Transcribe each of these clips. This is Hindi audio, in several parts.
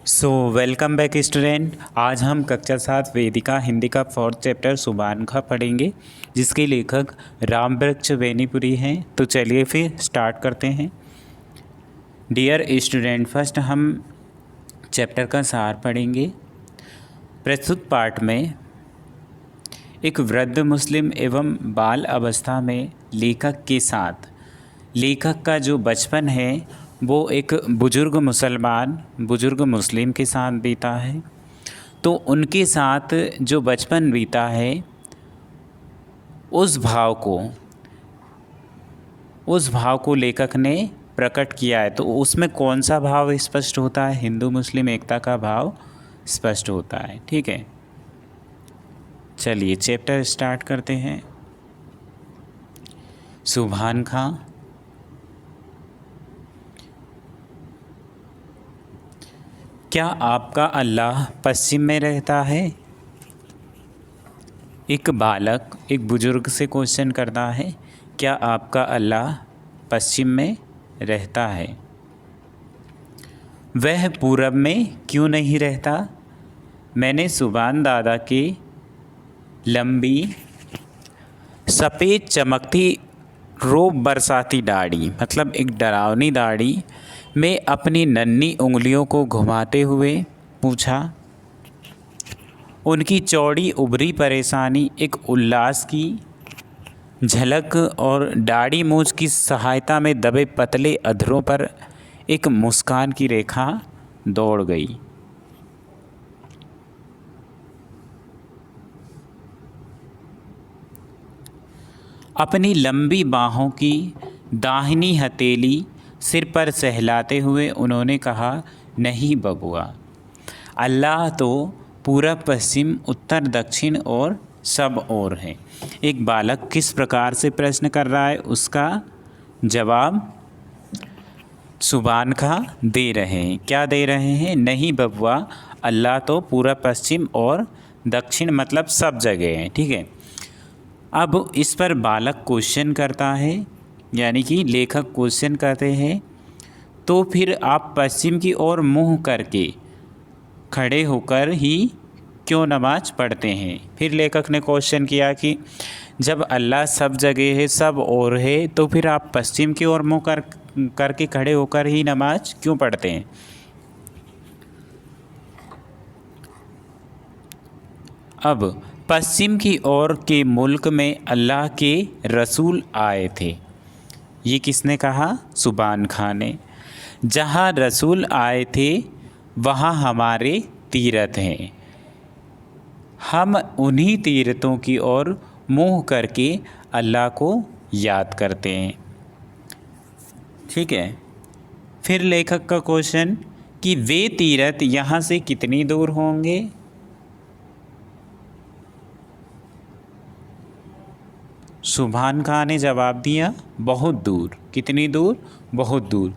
Welcome back student. आज हम कक्षा 7 वेदिका हिंदी का 4th चैप्टर सुबानखा पढ़ेंगे, जिसके लेखक रामवृक्ष बेनीपुरी हैं। तो चलिए फिर स्टार्ट करते हैं। डियर स्टूडेंट, फर्स्ट हम चैप्टर का सार पढ़ेंगे। प्रस्तुत पाठ में एक वृद्ध मुस्लिम एवं बाल अवस्था में लेखक के साथ लेखक का जो बचपन है वो एक बुज़ुर्ग मुस्लिम के साथ बीता है। तो उनके साथ जो बचपन बीता है उस भाव को लेखक ने प्रकट किया है। तो उसमें कौन सा भाव स्पष्ट होता है? हिंदू मुस्लिम एकता का भाव स्पष्ट होता है। ठीक है, चलिए चैप्टर स्टार्ट करते हैं। सुबानखा। क्या आपका अल्लाह पश्चिम में रहता है? एक बालक एक बुजुर्ग से क्वेश्चन करता है, क्या आपका अल्लाह पश्चिम में रहता है? वह पूरब में क्यों नहीं रहता? मैंने सुबान दादा की लंबी सफ़ेद चमकती रोब बरसाती दाढ़ी, मतलब एक डरावनी दाढ़ी में अपनी नन्ही उंगलियों को घुमाते हुए पूछा। उनकी चौड़ी उभरी परेशानी एक उल्लास की झलक और दाढ़ी मूंछ की सहायता में दबे पतले अधरों पर एक मुस्कान की रेखा दौड़ गई। अपनी लंबी बाहों की दाहिनी हथेली सिर पर सहलाते हुए उन्होंने कहा, नहीं बबुआ, अल्लाह तो पूरब पश्चिम उत्तर दक्षिण और सब ओर है। एक बालक किस प्रकार से प्रश्न कर रहा है, उसका जवाब सुबानखा दे रहे हैं। क्या दे रहे हैं? नहीं बबुआ, अल्लाह तो पूरब पश्चिम और दक्षिण मतलब सब जगह है। ठीक है, अब इस पर बालक क्वेश्चन करता है, यानी कि लेखक क्वेश्चन करते हैं, तो फिर आप पश्चिम की ओर मुँह करके खड़े होकर ही क्यों नमाज पढ़ते हैं? फिर लेखक ने क्वेश्चन किया कि जब अल्लाह सब जगह है, सब ओर है, तो फिर आप पश्चिम की ओर मुँह करके खड़े होकर ही नमाज क्यों पढ़ते हैं? अब पश्चिम की ओर के मुल्क में अल्लाह के रसूल आए थे। ये किसने कहा? सुबानखा ने। जहाँ रसूल आए थे वहाँ हमारे तीर्थ हैं। हम उन्हीं तीर्थों की ओर मुँह करके अल्लाह को याद करते हैं। ठीक है, फिर लेखक का क्वेश्चन कि वे तीर्थ यहाँ से कितनी दूर होंगे? सुबानखा ने जवाब दिया, बहुत दूर। कितनी दूर? बहुत दूर,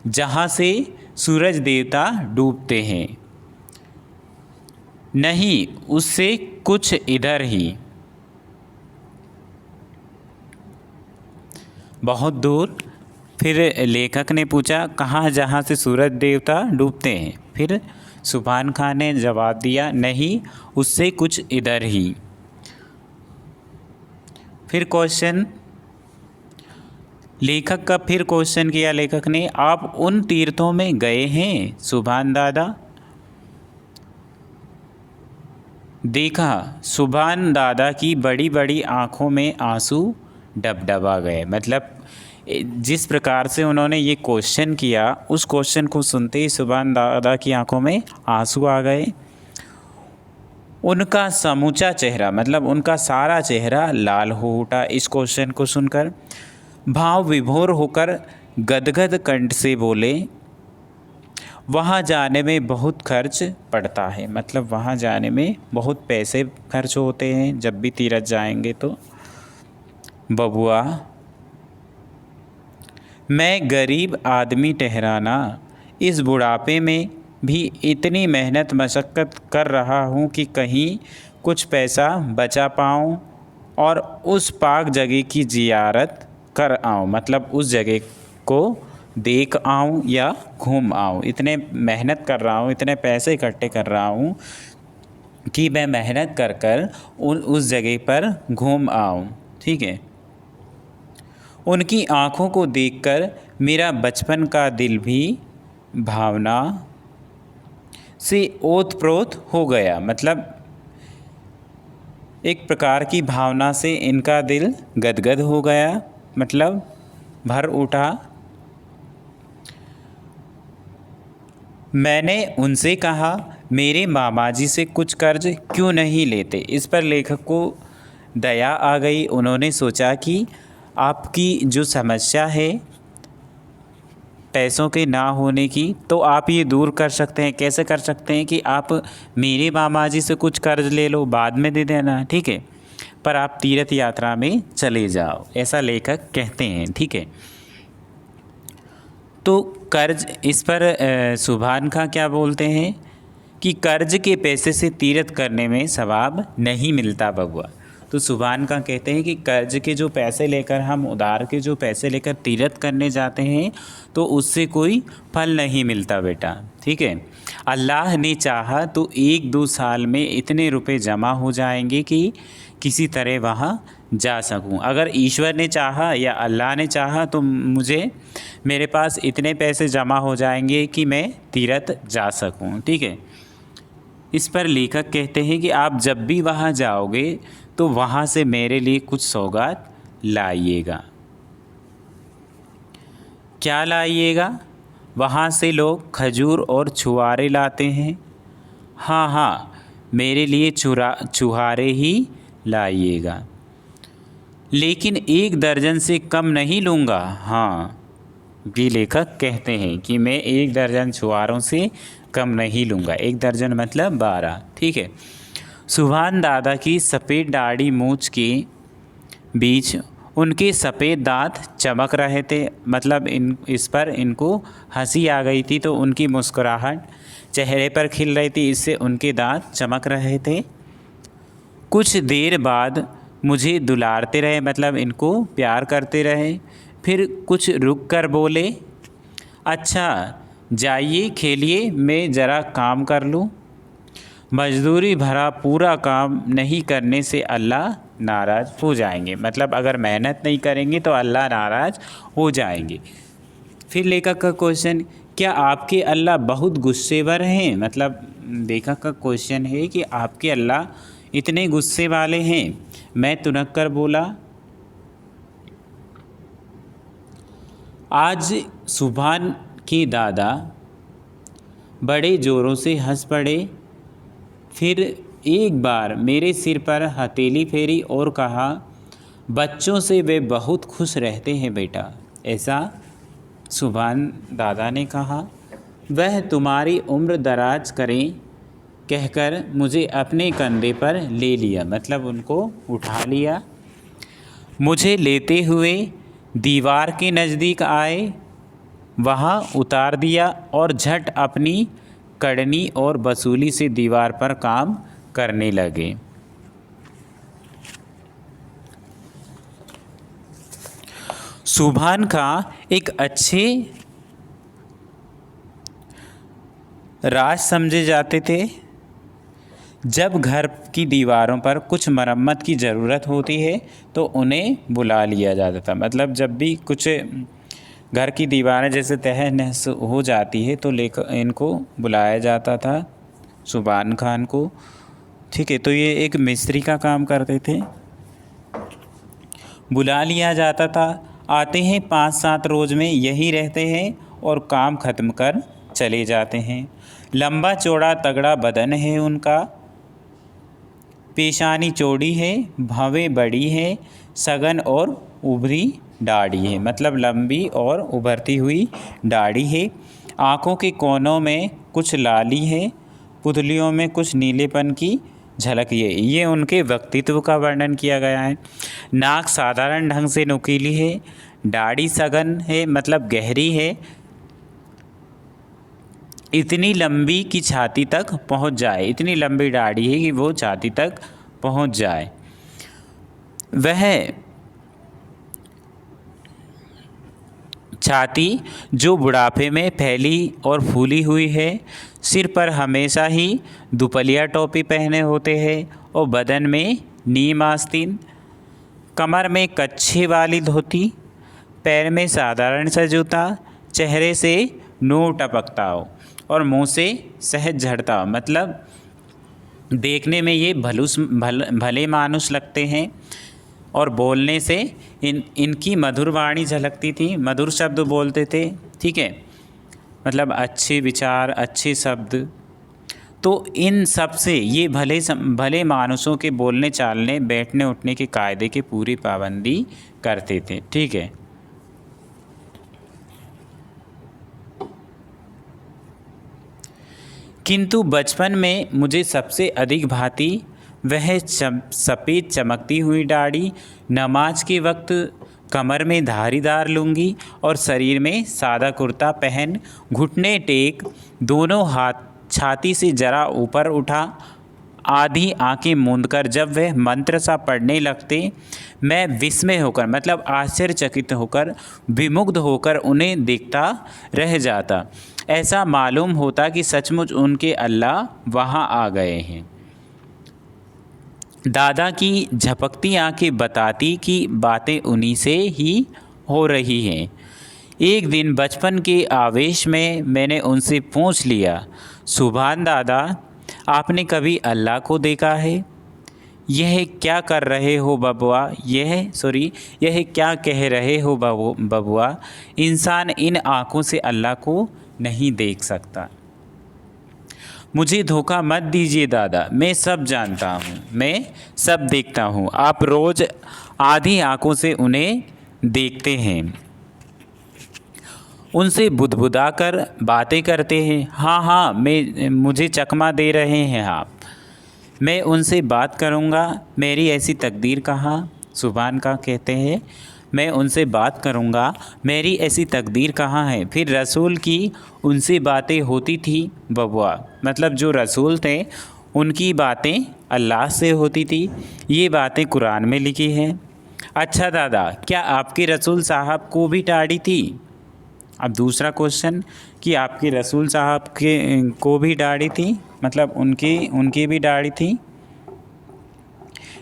जहाँ से सूरज देवता डूबते हैं। नहीं, उससे कुछ इधर ही। बहुत दूर। फिर लेखक ने पूछा, कहाँ? जहाँ से सूरज देवता डूबते हैं। फिर सुबानखा ने जवाब दिया, नहीं, उससे कुछ इधर ही। फिर क्वेश्चन लेखक का फिर क्वेश्चन किया लेखक ने, आप उन तीर्थों में गए हैं सुबान दादा? देखा, सुबान दादा की बड़ी बड़ी आँखों में आंसू डबडबा गए। मतलब जिस प्रकार से उन्होंने ये क्वेश्चन किया, उस क्वेश्चन को सुनते ही सुबान दादा की आंखों में आंसू आ गए। उनका समूचा चेहरा, मतलब उनका सारा चेहरा लाल हो उठा इस क्वेश्चन को सुनकर। भाव विभोर होकर गदगद कंठ से बोले, वहाँ जाने में बहुत खर्च पड़ता है। मतलब वहाँ जाने में बहुत पैसे खर्च होते हैं जब भी तीर्थ जाएंगे तो। बबुआ, मैं गरीब आदमी ठहराना इस बुढ़ापे में भी इतनी मेहनत मशक्क़त कर रहा हूँ कि कहीं कुछ पैसा बचा पाऊँ और उस पाक जगह की ज़ियारत कर आऊँ। मतलब उस जगह को देख आऊँ या घूम आऊँ। इतने मेहनत कर रहा हूँ, इतने पैसे इकट्ठे कर रहा हूँ कि मैं मेहनत कर कर उस जगह पर घूम आऊँ। ठीक है। उनकी आँखों को देखकर मेरा बचपन का दिल भी भावना से ओत-प्रोत हो गया। मतलब एक प्रकार की भावना से इनका दिल गदगद हो गया, मतलब भर उठा। मैंने उनसे कहा, मेरे मामा जी से कुछ कर्ज क्यों नहीं लेते। इस पर लेखक को दया आ गई। उन्होंने सोचा कि आपकी जो समस्या है पैसों के ना होने की, तो आप ये दूर कर सकते हैं। कैसे कर सकते हैं कि आप मेरे मामा जी से कुछ कर्ज ले लो, बाद में दे देना, ठीक है, पर आप तीर्थ यात्रा में चले जाओ, ऐसा लेखक कहते हैं। ठीक है। तो कर्ज, इस पर सुभान खां क्या बोलते हैं कि कर्ज के पैसे से तीर्थ करने में सवाब नहीं मिलता बबुआ। तो सुभान खां कहते हैं कि कर्ज के जो पैसे लेकर, हम उधार के जो पैसे लेकर तीर्थ करने जाते हैं तो उससे कोई फल नहीं मिलता बेटा। ठीक है। अल्लाह ने चाहा तो 1-2 साल में इतने रुपए जमा हो जाएंगे कि किसी तरह वहाँ जा सकूं। अगर ईश्वर ने चाहा या अल्लाह ने चाहा तो मेरे पास इतने पैसे जमा हो जाएंगे कि मैं तीर्थ जा सकूं। ठीक है। इस पर लेखक कहते हैं कि आप जब भी वहाँ जाओगे तो वहाँ से मेरे लिए कुछ सौगात लाइएगा। क्या लाइएगा? वहाँ से लोग खजूर और छुहारे लाते हैं। हाँ हाँ, मेरे लिए छुहारे ही लाइएगा, लेकिन 1 दर्जन से कम नहीं लूँगा। हाँ, भी लेखक कहते हैं कि मैं 1 दर्जन छुहारों से कम नहीं लूँगा। 1 दर्जन मतलब 12। ठीक है। सुभान दादा की सफ़ेद दाढ़ी मूछ के बीच उनके सफ़ेद दांत चमक रहे थे। मतलब इस पर इनको हंसी आ गई थी, तो उनकी मुस्कुराहट चेहरे पर खिल रही थी, इससे उनके दांत चमक रहे थे। कुछ देर बाद मुझे दुलारते रहे, मतलब इनको प्यार करते रहे। फिर कुछ रुक कर बोले, अच्छा जाइए खेलिए, मैं ज़रा काम कर लूँ। मजदूरी भरा पूरा काम नहीं करने से अल्लाह नाराज़ हो जाएंगे। मतलब अगर मेहनत नहीं करेंगे तो अल्लाह नाराज़ हो जाएंगे। फिर लेखक का क्वेश्चन, क्या आपके अल्लाह बहुत गुस्सेवर हैं? मतलब लेखक का क्वेश्चन है कि आपके अल्लाह इतने गुस्से वाले हैं? मैं तुनक कर बोला। आज सुभान के दादा बड़े ज़ोरों से हंस पड़े। फिर एक बार मेरे सिर पर हथेली फेरी और कहा, बच्चों से वे बहुत खुश रहते हैं बेटा। ऐसा सुभान दादा ने कहा। वह तुम्हारी उम्र दराज करें कहकर मुझे अपने कंधे पर ले लिया, मतलब उनको उठा लिया। मुझे लेते हुए दीवार के नज़दीक आए, वहाँ उतार दिया और झट अपनी कड़नी और बसूली से दीवार पर काम करने लगे। सुभान खां एक अच्छे राज समझे जाते थे। जब घर की दीवारों पर कुछ मरम्मत की ज़रूरत होती है तो उन्हें बुला लिया जाता था। मतलब जब भी कुछ घर की दीवारें जैसे तहस नहस हो जाती है तो इनको बुलाया जाता था, सुभान खान को। ठीक है। तो ये एक मिस्त्री का काम करते थे, बुला लिया जाता था। आते हैं 5-7 रोज़ में, यही रहते हैं और काम ख़त्म कर चले जाते हैं। लंबा चौड़ा तगड़ा बदन है उनका, पेशानी चौड़ी है, भवें बड़ी है, सघन और उभरी दाढ़ी है। मतलब लंबी और उभरती हुई दाढ़ी है। आँखों के कोनों में कुछ लाली है, पुतलियों में कुछ नीलेपन की झलक। ये उनके व्यक्तित्व का वर्णन किया गया है। नाक साधारण ढंग से नुकीली है, दाढ़ी सघन है, मतलब गहरी है, इतनी लंबी कि छाती तक पहुंच जाए। इतनी लंबी दाढ़ी है कि वो छाती तक पहुंच जाए। वह छाती जो बुढ़ापे में फैली और फूली हुई है, सिर पर हमेशा ही दुपलिया टोपी पहने होते हैं और बदन में नीम आस्तीन, कमर में कच्छे वाली धोती, पैर में साधारण सा जूता, चेहरे से नूर टपकता हो और मुंह से सहज झड़ता हो। मतलब देखने में ये भले मानुष लगते हैं और बोलने से इनकी मधुर वाणी झलकती थी, मधुर शब्द बोलते थे। ठीक है, मतलब अच्छे विचार, अच्छे शब्द। तो इन सब से ये भले मानुषों के बोलने चालने, बैठने उठने के कायदे की पूरी पाबंदी करते थे। ठीक है, किंतु बचपन में मुझे सबसे अधिक भाती वह सफ़ेद चमकती हुई दाढ़ी, नमाज के वक्त कमर में धारीदार लुंगी और शरीर में सादा कुर्ता पहन, घुटने टेक, दोनों हाथ छाती से जरा ऊपर उठा, आधी आंखें मूंदकर जब वह मंत्र सा पढ़ने लगते, मैं विस्मय होकर, मतलब आश्चर्यचकित होकर, विमुग्ध होकर उन्हें देखता रह जाता। ऐसा मालूम होता कि सचमुच उनके अल्लाह वहाँ आ गए हैं। दादा की झपकती आंखें बताती कि बातें उन्हीं से ही हो रही हैं। एक दिन बचपन के आवेश में मैंने उनसे पूछ लिया, सुभान दादा, आपने कभी अल्लाह को देखा है? यह क्या कर रहे हो बबुआ? यह क्या कह रहे हो बबुआ? इंसान इन आँखों से अल्लाह को नहीं देख सकता। मुझे धोखा मत दीजिए दादा, मैं सब जानता हूँ, मैं सब देखता हूँ। आप रोज़ आधी आँखों से उन्हें देखते हैं, उनसे बुदबुदा कर बातें करते हैं। हाँ, मुझे चकमा दे रहे हैं आप। मैं उनसे बात करूँगा, मेरी ऐसी तकदीर कहाँ? सुभान का कहते हैं, मैं उनसे बात करूँगा, मेरी ऐसी तकदीर कहाँ है? फिर रसूल की उनसे बातें होती थी बबुआ, मतलब जो रसूल थे उनकी बातें अल्लाह से होती थी। ये बातें कुरान में लिखी हैं। अच्छा दादा, क्या आपके रसूल साहब को भी दाढ़ी थी? अब दूसरा क्वेश्चन कि आपके रसूल साहब को भी दाढ़ी थी, मतलब उनकी भी दाढ़ी थी?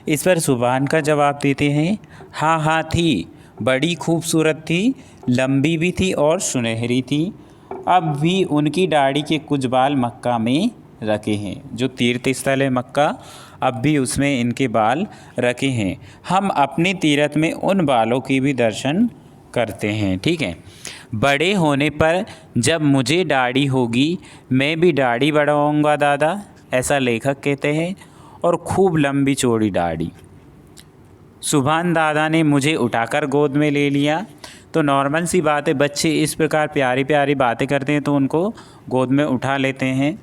इस पर सुभान का जवाब देते हैं, हाँ थी, बड़ी खूबसूरत थी, लंबी भी थी और सुनहरी थी। अब भी उनकी दाढ़ी के कुछ बाल मक्का में रखे हैं, जो तीर्थ स्थल है मक्का, अब भी उसमें इनके बाल रखे हैं। हम अपने तीर्थ में उन बालों की भी दर्शन करते हैं। ठीक है, बड़े होने पर जब मुझे दाढ़ी होगी मैं भी दाढ़ी बढ़ाऊँगा दादा, ऐसा लेखक कहते हैं, और खूब लंबी चौड़ी दाढ़ी। सुभान दादा ने मुझे उठाकर गोद में ले लिया। तो नॉर्मल सी बात है, बच्चे इस प्रकार प्यारी प्यारी बातें करते हैं तो उनको गोद में उठा लेते हैं।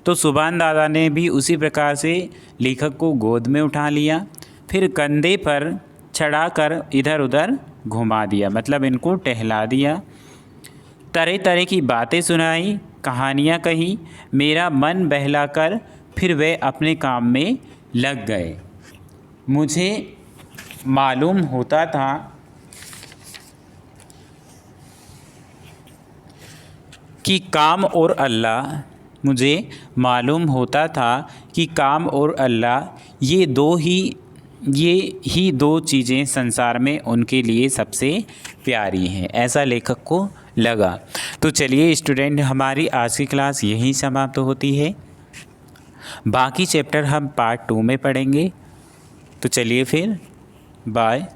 तो सुभान दादा ने भी उसी प्रकार से लेखक को गोद में उठा लिया, फिर कंधे पर चढ़ाकर इधर उधर घुमा दिया, मतलब इनको टहला दिया। तरह तरह की बातें सुनाई, कहानियाँ कही, मेरा मन बहलाकर फिर वे अपने काम में लग गए। मुझे मालूम होता था कि काम और अल्लाह ये ही दो चीज़ें संसार में उनके लिए सबसे प्यारी हैं, ऐसा लेखक को लगा। तो चलिए स्टूडेंट, हमारी आज की क्लास यहीं समाप्त होती है। बाकी चैप्टर हम पार्ट 2 में पढ़ेंगे। तो चलिए फिर, बाय।